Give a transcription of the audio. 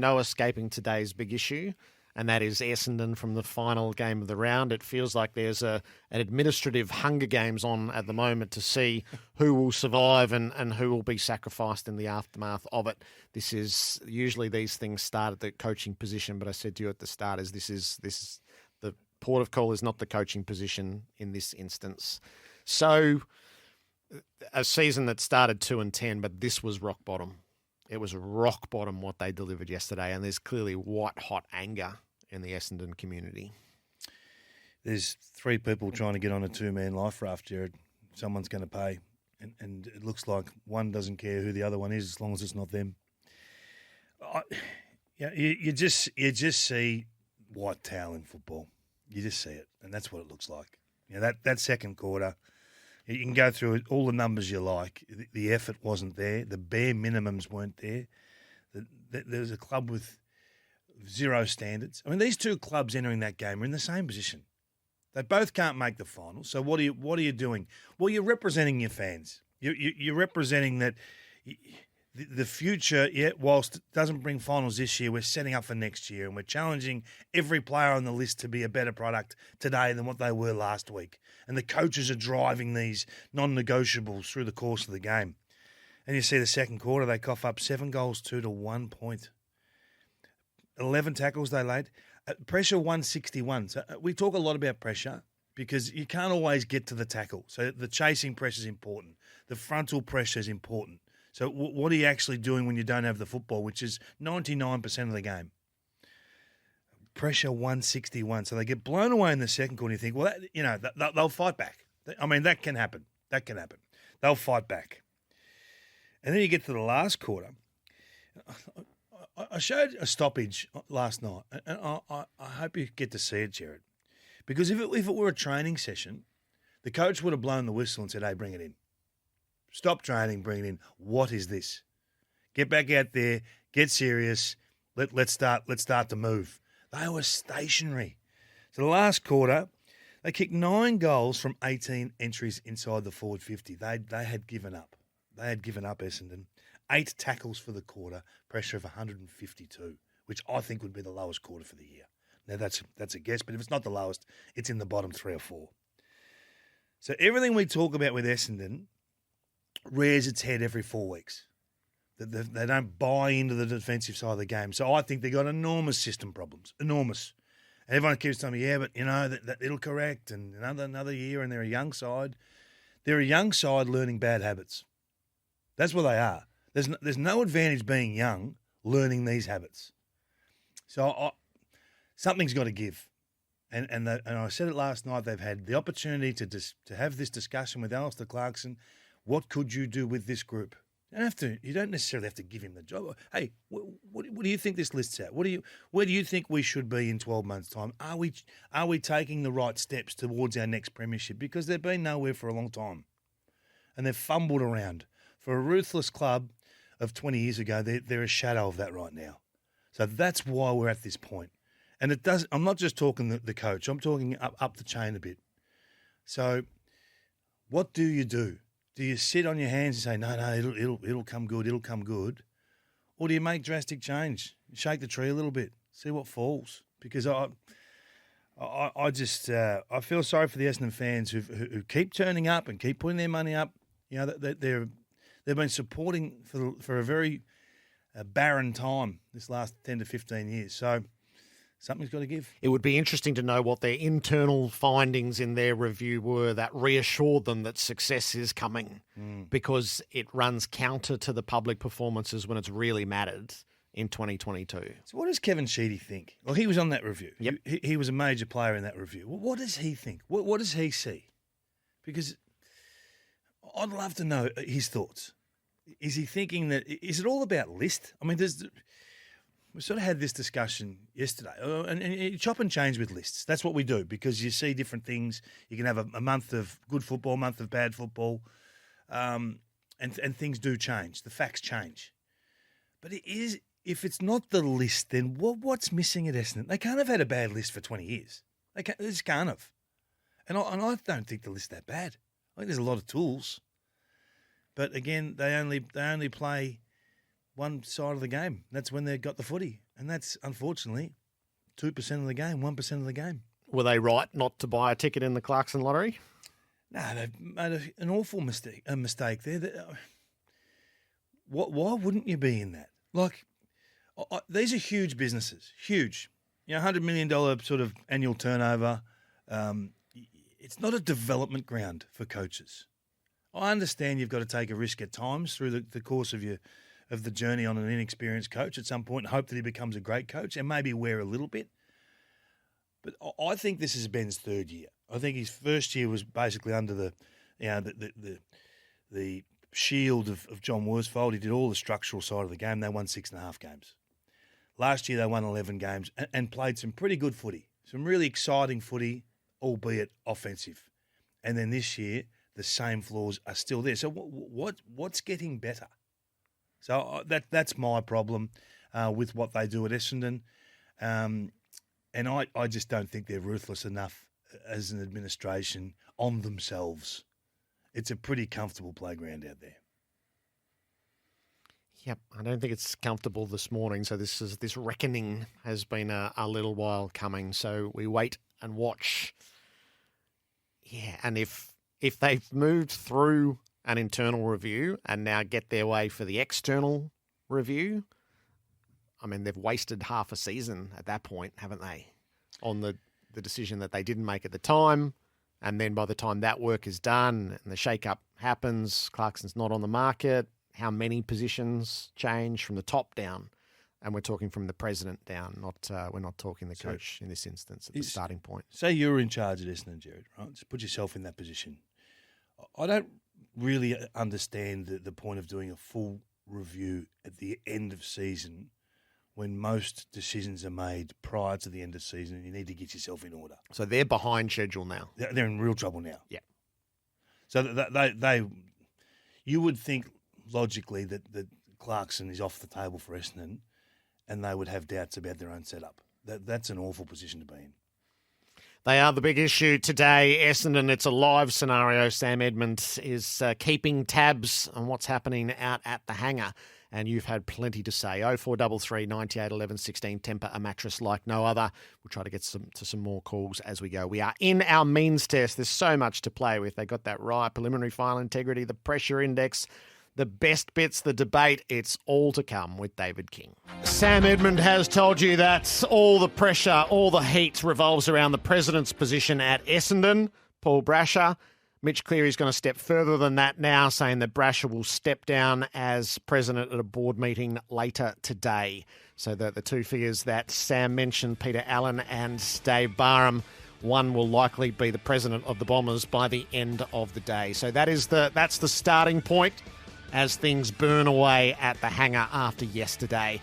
no escaping today's big issue, and that is Essendon from the final game of the round. It feels like there's an administrative Hunger Games on at the moment to see who will survive and who will be sacrificed in the aftermath of it. This is usually these things start at the coaching position, but I said to you at the start is this is the port of call is not the coaching position in this instance. So a season that started 2-10, but this was rock bottom. It was rock bottom what they delivered yesterday, and there's clearly white-hot anger in the Essendon community. There's three people trying to get on a two-man life raft, Jared. Someone's going to pay, and it looks like one doesn't care who the other one is as long as it's not them. You just see white towel in football. You just see it, and that's what it looks like. That second quarter, you can go through all the numbers you like. The effort wasn't there. The bare minimums weren't there. There was a club with zero standards. I mean, these two clubs entering that game are in the same position. They both can't make the final. So what are you doing? Well, you're representing your fans. You're representing that the future, whilst it doesn't bring finals this year, we're setting up for next year, and we're challenging every player on the list to be a better product today than what they were last week. And the coaches are driving these non-negotiables through the course of the game. And you see the second quarter, they cough up 7 goals, 2 to 1 point. 11 tackles they laid. Pressure 161. So we talk a lot about pressure because you can't always get to the tackle. So the chasing pressure is important. The frontal pressure is important. So what are you actually doing when you don't have the football, which is 99% of the game? Pressure 161. So they get blown away in the second quarter. And you think, well, they'll fight back. I mean, that can happen. They'll fight back. And then you get to the last quarter. I showed a stoppage last night, and I hope you get to see it, Jared. Because if it were a training session, the coach would have blown the whistle and said, hey, bring it in. Stop training, bring it in. What is this? Get back out there, get serious. Let's start to move. They were stationary. So the last quarter, they kicked 9 goals from 18 entries inside the forward 50. They had given up. They had given up, Essendon. 8 tackles for the quarter, pressure of 152, which I think would be the lowest quarter for the year. Now, that's a guess, but if it's not the lowest, it's in the bottom 3 or 4. So everything we talk about with Essendon rears its head every 4 weeks. They don't buy into the defensive side of the game. So I think they've got enormous system problems, enormous. And everyone keeps telling me, but that it'll correct, and another year, and they're a young side. They're a young side learning bad habits. That's what they are. There's no advantage being young learning these habits. So something's got to give. And I said it last night, they've had the opportunity to have this discussion with Alistair Clarkson. What could you do with this group? You don't necessarily have to give him the job. Hey, what do you think this list's at? Where do you think we should be in 12 months' time? Are we taking the right steps towards our next premiership? Because they've been nowhere for a long time. And they've fumbled around. For a ruthless club of 20 years ago, they're a shadow of that right now. So that's why we're at this point. And I'm not just talking the coach. I'm talking up the chain a bit. So what do? Do you sit on your hands and say, no, it'll come good, it'll come good? Or do you make drastic change? Shake the tree a little bit, see what falls? Because I feel sorry for the Essendon fans who keep turning up and keep putting their money up. You know, they've been supporting for a very barren time this last 10 to 15 years. So something's got to give. It would be interesting to know what their internal findings in their review were that reassured them that success is coming, because it runs counter to the public performances when it's really mattered in 2022. So what does Kevin Sheedy think? Well, he was on that review. Yep. He was a major player in that review. Well, what does he think? What does he see? Because I'd love to know his thoughts. Is he thinking that, is it all about list? I mean, we sort of had this discussion yesterday, and you chop and change with lists. That's what we do, because you see different things. You can have a month of good football, a month of bad football, and things do change. The facts change. But if it's not the list, then what's missing at Essendon? They can't have had a bad list for 20 years. They just can't have. And I don't think the list's that bad. I think there's a lot of tools. But again, they only play one side of the game. That's when they've got the footy. And that's, unfortunately, 2% of the game, 1% of the game. Were they right not to buy a ticket in the Clarkson lottery? No, they've made an awful mistake there. Why wouldn't you be in that? Like, these are huge businesses, huge. $100 million sort of annual turnover. It's not a development ground for coaches. I understand you've got to take a risk at times through the course of the journey on an inexperienced coach at some point and hope that he becomes a great coach and maybe wear a little bit. But I think this is Ben's third year. I think his first year was basically under the shield of John Worsfold. He did all the structural side of the game. They won 6.5 games. Last year they won 11 games and played some pretty good footy, some really exciting footy, albeit offensive. And then this year, the same flaws are still there. So what's getting better? So that's my problem with what they do at Essendon. And I just don't think they're ruthless enough as an administration on themselves. It's a pretty comfortable playground out there. Yep, I don't think it's comfortable this morning. So this reckoning has been a little while coming. So we wait and watch. Yeah, and if they've moved through an internal review and now get their way for the external review, I mean, they've wasted half a season at that point, haven't they, on the decision that they didn't make at the time. And then by the time that work is done and the shake-up happens, Clarkson's not on the market, how many positions change from the top down? And we're talking from the president down, we're not talking the coach in this instance at the starting point. Say you're in charge of Essendon, Jared, right? Just put yourself in that position. I don't really understand the point of doing a full review at the end of season when most decisions are made prior to the end of season and you need to get yourself in order. So they're behind schedule now. They're in real trouble now. Yeah. So you would think logically that Clarkson is off the table for Essendon and they would have doubts about their own setup. That's an awful position to be in. They are the big issue today. Essendon, it's a live scenario. Sam Edmund is keeping tabs on what's happening out at the hangar. And you've had plenty to say. 0433 98 11 16. Temper a mattress like no other. We'll try to get to some more calls as we go. We are in our means test. There's so much to play with. They got that right. Preliminary final integrity, the pressure index, the best bits, the debate. It's all to come with David King. Sam Edmund has told you that all the pressure, all the heat revolves around the president's position at Essendon. Paul Brasher. Mitch Cleary's going to step further than that now, saying that Brasher will step down as president at a board meeting later today. So the two figures that Sam mentioned, Peter Allen and Dave Barham, one will likely be the president of the Bombers by the end of the day. So that's the starting point as things burn away at the hangar after yesterday.